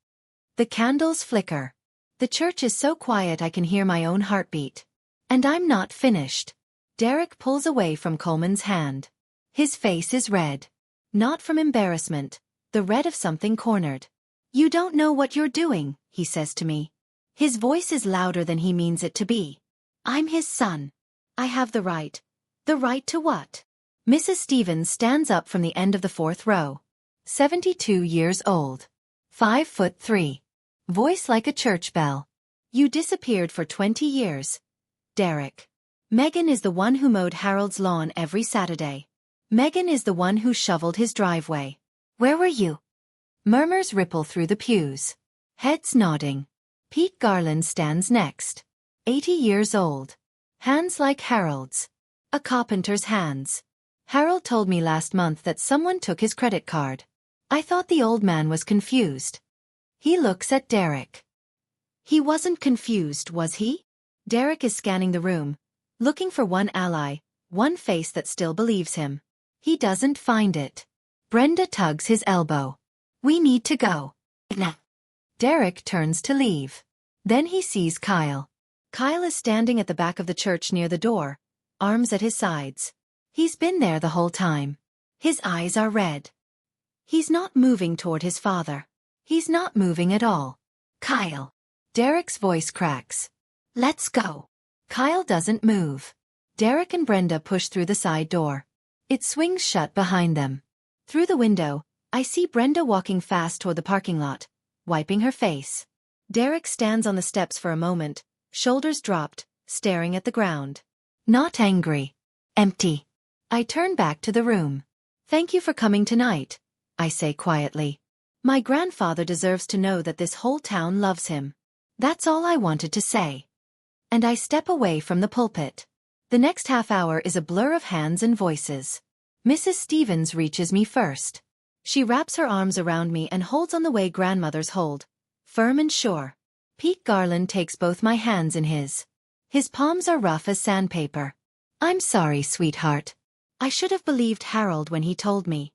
The candles flicker. The church is so quiet I can hear my own heartbeat. And I'm not finished. Derek pulls away from Coleman's hand. His face is red. Not from embarrassment, the red of something cornered. You don't know what you're doing, he says to me. His voice is louder than he means it to be. I'm his son. I have the right. The right to what? Mrs. Stevens stands up from the end of the fourth row. 72 years old. 5'3". Voice like a church bell. You disappeared for 20 years. Derek. Megan is the one who mowed Harold's lawn every Saturday. Megan is the one who shoveled his driveway. Where were you? Murmurs ripple through the pews. Heads nodding. Pete Garland stands next. 80 years old. Hands like Harold's. A carpenter's hands. Harold told me last month that someone took his credit card. I thought the old man was confused. He looks at Derek. He wasn't confused, was he? Derek is scanning the room, looking for one ally, one face that still believes him. He doesn't find it. Brenda tugs his elbow. We need to go. Nah. Derek turns to leave. Then he sees Kyle. Kyle is standing at the back of the church near the door, arms at his sides. He's been there the whole time. His eyes are red. He's not moving toward his father. He's not moving at all. Kyle. Derek's voice cracks. Let's go. Kyle doesn't move. Derek and Brenda push through the side door. It swings shut behind them. Through the window, I see Brenda walking fast toward the parking lot, wiping her face. Derek stands on the steps for a moment, shoulders dropped, staring at the ground. Not angry. Empty. I turn back to the room. Thank you for coming tonight, I say quietly. My grandfather deserves to know that this whole town loves him. That's all I wanted to say. And I step away from the pulpit. The next half hour is a blur of hands and voices. Mrs. Stevens reaches me first. She wraps her arms around me and holds on the way grandmothers hold, firm and sure. Pete Garland takes both my hands in his. His palms are rough as sandpaper. I'm sorry, sweetheart. I should have believed Harold when he told me.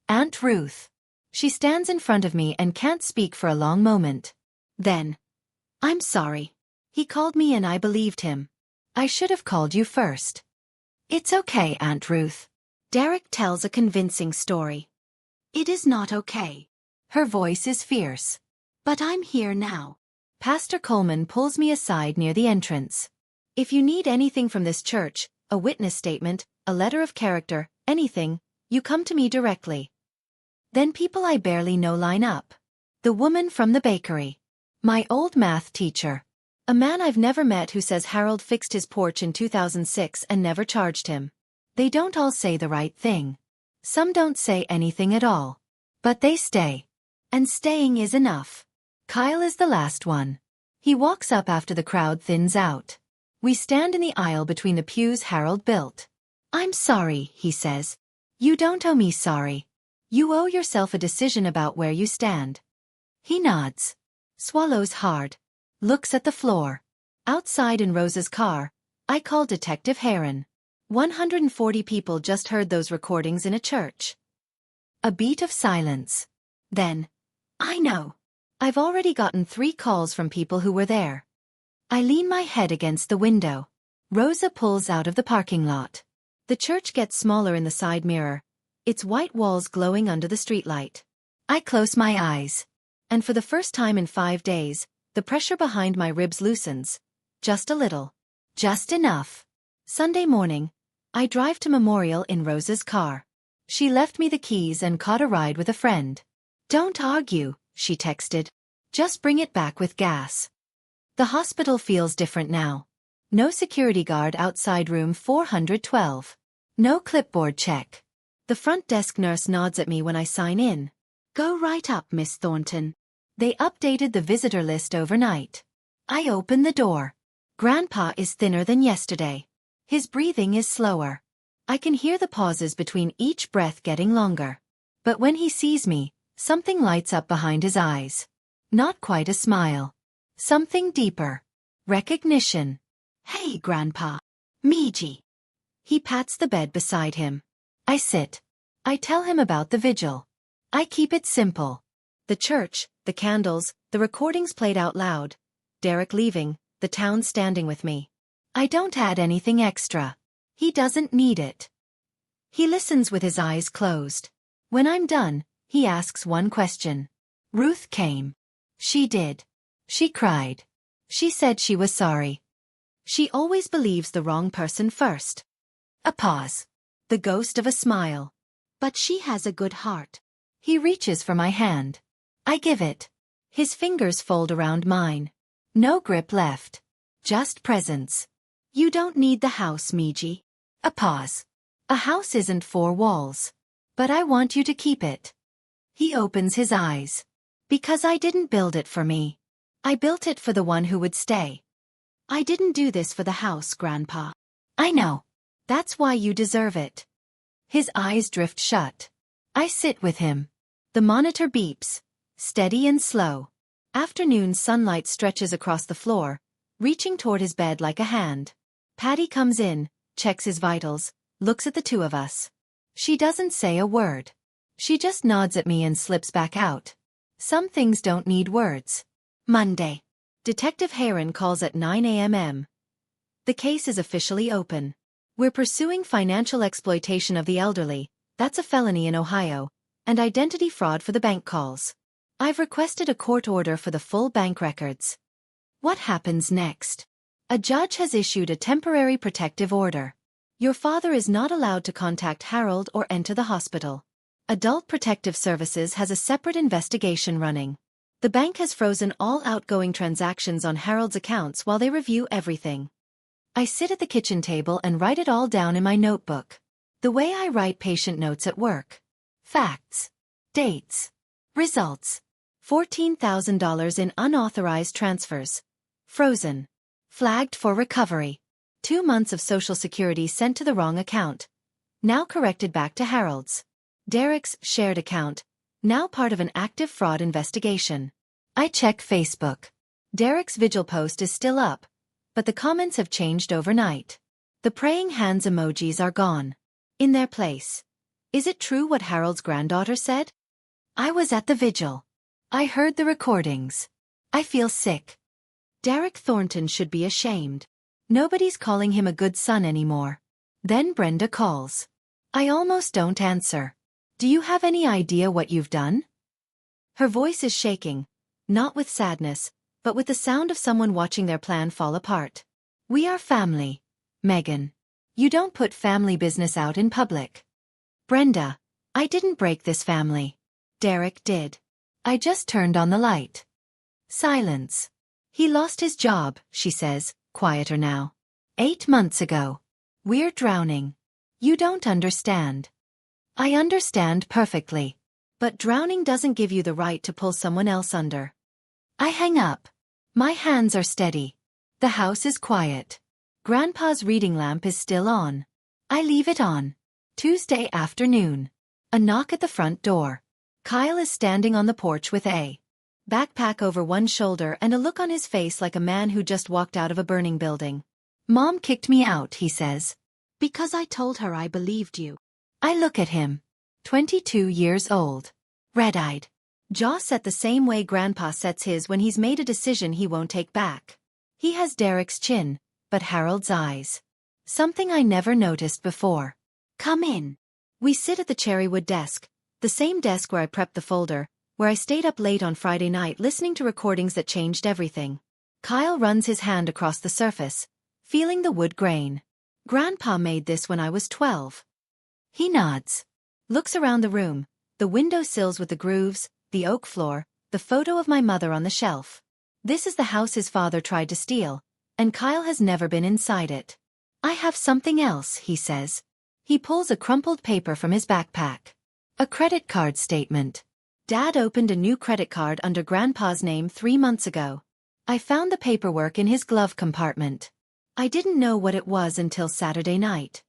Aunt Ruth. She stands in front of me and can't speak for a long moment. Then. I'm sorry. He called me and I believed him. I should have called you first. It's okay, Aunt Ruth. Derek tells a convincing story. It is not okay. Her voice is fierce. But I'm here now. Pastor Coleman pulls me aside near the entrance. If you need anything from this church, a witness statement, a letter of character, anything, you come to me directly. Then people I barely know line up. The woman from the bakery. My old math teacher. A man I've never met who says Harold fixed his porch in 2006 and never charged him. They don't all say the right thing. Some don't say anything at all. But they stay. And staying is enough. Kyle is the last one. He walks up after the crowd thins out. We stand in the aisle between the pews Harold built. I'm sorry, he says. You don't owe me sorry. You owe yourself a decision about where you stand. He nods. Swallows hard. Looks at the floor. Outside in Rosa's car, I call Detective Heron. 140 people just heard those recordings in a church. A beat of silence. Then, I know. I've already gotten 3 calls from people who were there. I lean my head against the window. Rosa pulls out of the parking lot. The church gets smaller in the side mirror, its white walls glowing under the streetlight. I close my eyes. And for the first time in 5 days, the pressure behind my ribs loosens. Just a little. Just enough. Sunday morning, I drive to Memorial in Rosa's car. She left me the keys and caught a ride with a friend. Don't argue, she texted. Just bring it back with gas. The hospital feels different now. No security guard outside room 412. No clipboard check. The front desk nurse nods at me when I sign in. Go right up, Miss Thornton. They updated the visitor list overnight. I open the door. Grandpa is thinner than yesterday. His breathing is slower. I can hear the pauses between each breath getting longer. But when he sees me, something lights up behind his eyes. Not quite a smile. Something deeper. Recognition. Hey, Grandpa. Meiji. He pats the bed beside him. I sit. I tell him about the vigil. I keep it simple. The church, the candles, the recordings played out loud. Derek leaving, the town standing with me. I don't add anything extra. He doesn't need it. He listens with his eyes closed. When I'm done, he asks one question. Ruth came. She did. She cried. She said she was sorry. She always believes the wrong person first. A pause. The ghost of a smile. But she has a good heart. He reaches for my hand. I give it. His fingers fold around mine. No grip left. Just presence. You don't need the house, Meiji. A pause. A house isn't 4 walls. But I want you to keep it. He opens his eyes. Because I didn't build it for me. I built it for the one who would stay. I didn't do this for the house, Grandpa. I know. That's why you deserve it. His eyes drift shut. I sit with him. The monitor beeps. Steady and slow. Afternoon sunlight stretches across the floor, reaching toward his bed like a hand. Patty comes in, checks his vitals, looks at the 2 of us. She doesn't say a word. She just nods at me and slips back out. Some things don't need words. Monday. Detective Heron calls at 9 a.m. The case is officially open. We're pursuing financial exploitation of the elderly, that's a felony in Ohio, and identity fraud for the bank calls. I've requested a court order for the full bank records. What happens next? A judge has issued a temporary protective order. Your father is not allowed to contact Harold or enter the hospital. Adult Protective Services has a separate investigation running. The bank has frozen all outgoing transactions on Harold's accounts while they review everything. I sit at the kitchen table and write it all down in my notebook. The way I write patient notes at work. Facts. Dates. Results. $14,000 in unauthorized transfers. Frozen. Flagged for recovery. 2 months of Social Security sent to the wrong account. Now corrected back to Harold's. Derek's shared account. Now part of an active fraud investigation. I check Facebook. Derek's vigil post is still up, but the comments have changed overnight. The praying hands emojis are gone. In their place. Is it true what Harold's granddaughter said? I was at the vigil. I heard the recordings. I feel sick. Derek Thornton should be ashamed. Nobody's calling him a good son anymore. Then Brenda calls. I almost don't answer. Do you have any idea what you've done? Her voice is shaking, not with sadness, but with the sound of someone watching their plan fall apart. We are family, Megan. You don't put family business out in public. Brenda, I didn't break this family. Derek did. I just turned on the light. Silence. He lost his job, she says, quieter now. 8 months ago. We're drowning. You don't understand. I understand perfectly. But drowning doesn't give you the right to pull someone else under. I hang up. My hands are steady. The house is quiet. Grandpa's reading lamp is still on. I leave it on. Tuesday afternoon. A knock at the front door. Kyle is standing on the porch with a backpack over one shoulder and a look on his face like a man who just walked out of a burning building. Mom kicked me out, he says. Because I told her I believed you. I look at him. 22 years old. Red-eyed. Jaw set the same way Grandpa sets his when he's made a decision he won't take back. He has Derek's chin, but Harold's eyes. Something I never noticed before. Come in. We sit at the cherrywood desk, the same desk where I prepped the folder, where I stayed up late on Friday night listening to recordings that changed everything. Kyle runs his hand across the surface, feeling the wood grain. Grandpa made this when I was 12. He nods. Looks around the room, the window sills with the grooves, the oak floor, the photo of my mother on the shelf. This is the house his father tried to steal, and Kyle has never been inside it. I have something else, he says. He pulls a crumpled paper from his backpack. A credit card statement. Dad opened a new credit card under Grandpa's name 3 months ago. I found the paperwork in his glove compartment. I didn't know what it was until Saturday night.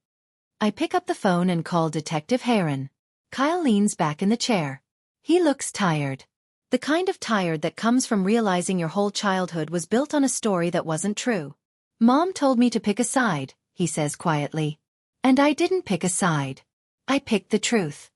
I pick up the phone and call Detective Heron. Kyle leans back in the chair. He looks tired. The kind of tired that comes from realizing your whole childhood was built on a story that wasn't true. Mom told me to pick a side, he says quietly. And I didn't pick a side. I picked the truth.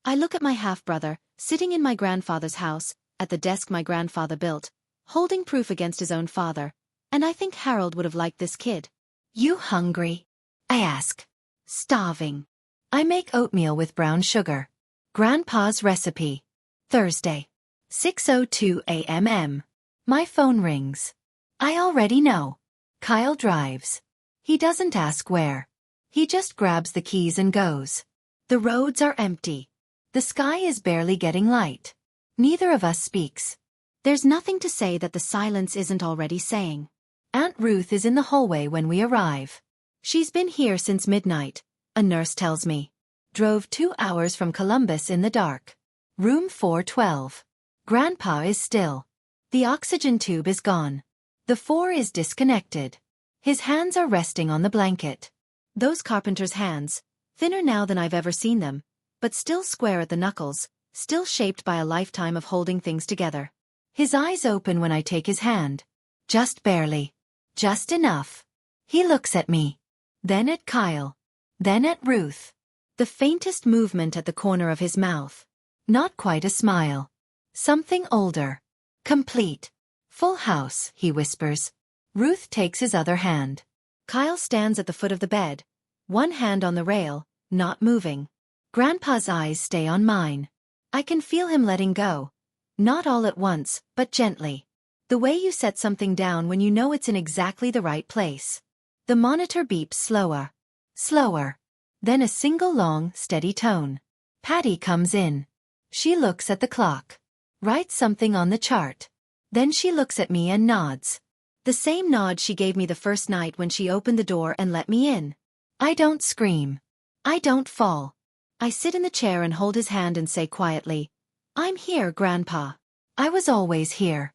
I look at my half-brother, sitting in my grandfather's house, at the desk my grandfather built, holding proof against his own father, and I think Harold would have liked this kid. You hungry? I ask. Starving. I make oatmeal with brown sugar. Grandpa's recipe. Thursday. 6:02 a.m. My phone rings. I already know. Kyle drives. He doesn't ask where. He just grabs the keys and goes. The roads are empty. The sky is barely getting light. Neither of us speaks. There's nothing to say that the silence isn't already saying. Aunt Ruth is in the hallway when we arrive. She's been here since midnight, a nurse tells me. Drove 2 hours from Columbus in the dark. Room 412. Grandpa is still. The oxygen tube is gone. The 4 is disconnected. His hands are resting on the blanket. Those carpenter's hands, thinner now than I've ever seen them, but still square at the knuckles, still shaped by a lifetime of holding things together. His eyes open when I take his hand. Just barely. Just enough. He looks at me. Then at Kyle. Then at Ruth. The faintest movement at the corner of his mouth. Not quite a smile. Something older. Complete. Full house, he whispers. Ruth takes his other hand. Kyle stands at the foot of the bed, one hand on the rail, not moving. Grandpa's eyes stay on mine. I can feel him letting go. Not all at once, but gently. The way you set something down when you know it's in exactly the right place. The monitor beeps slower. Slower. Then a single long, steady tone. Patty comes in. She looks at the clock. Writes something on the chart. Then she looks at me and nods. The same nod she gave me the first night when she opened the door and let me in. I don't scream. I don't fall. I sit in the chair and hold his hand and say quietly, I'm here, Grandpa. I was always here.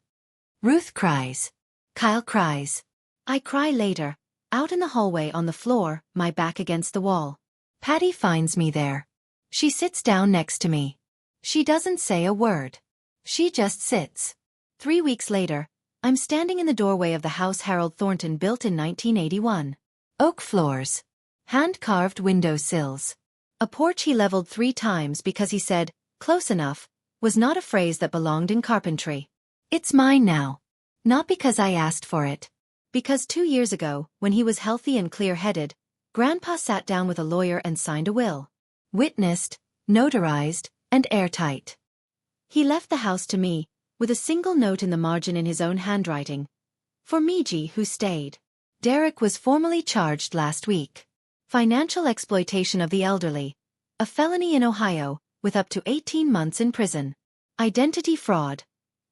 Ruth cries. Kyle cries. I cry later, out in the hallway on the floor, my back against the wall. Patty finds me there. She sits down next to me. She doesn't say a word. She just sits. 3 weeks later, I'm standing in the doorway of the house Harold Thornton built in 1981. Oak floors. Hand-carved window sills. A porch he leveled 3 times because he said, close enough, was not a phrase that belonged in carpentry. It's mine now. Not because I asked for it. Because 2 years ago, when he was healthy and clear-headed, Grandpa sat down with a lawyer and signed a will. Witnessed, notarized, and airtight. He left the house to me, with a single note in the margin in his own handwriting. For Miji, who stayed. Derek was formally charged last week. Financial exploitation of the elderly. A felony in Ohio, with up to 18 months in prison. Identity fraud.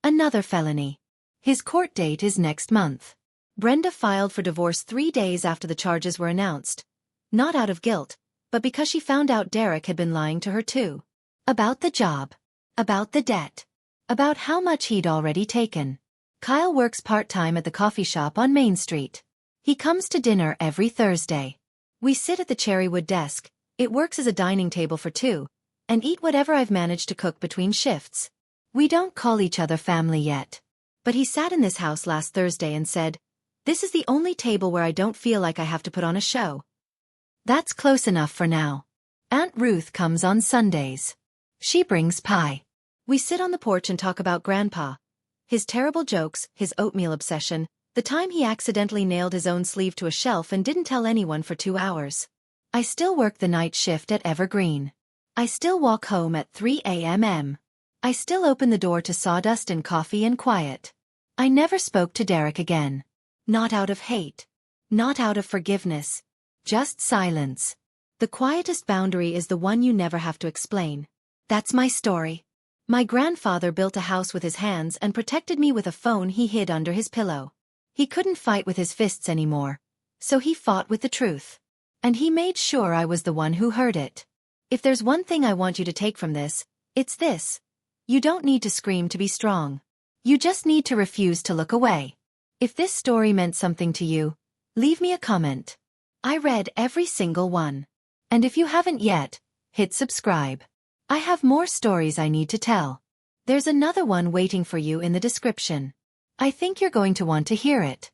Another felony. His court date is next month. Brenda filed for divorce 3 days after the charges were announced. Not out of guilt, but because she found out Derek had been lying to her too. About the job. About the debt. About how much he'd already taken. Kyle works part-time at the coffee shop on Main Street. He comes to dinner every Thursday. We sit at the Cherrywood desk, it works as a dining table for two, and eat whatever I've managed to cook between shifts. We don't call each other family yet. But he sat in this house last Thursday and said, "This is the only table where I don't feel like I have to put on a show." That's close enough for now. Aunt Ruth comes on Sundays. She brings pie. We sit on the porch and talk about Grandpa. His terrible jokes, his oatmeal obsession, the time he accidentally nailed his own sleeve to a shelf and didn't tell anyone for 2 hours. I still work the night shift at Evergreen. I still walk home at 3 a.m. I still open the door to sawdust and coffee and quiet. I never spoke to Derek again. Not out of hate. Not out of forgiveness. Just silence. The quietest boundary is the one you never have to explain. That's my story. My grandfather built a house with his hands and protected me with a phone he hid under his pillow. He couldn't fight with his fists anymore, so he fought with the truth. And he made sure I was the one who heard it. If there's one thing I want you to take from this, it's this. You don't need to scream to be strong. You just need to refuse to look away. If this story meant something to you, leave me a comment. I read every single one. And if you haven't yet, hit subscribe. I have more stories I need to tell. There's another one waiting for you in the description. I think you're going to want to hear it.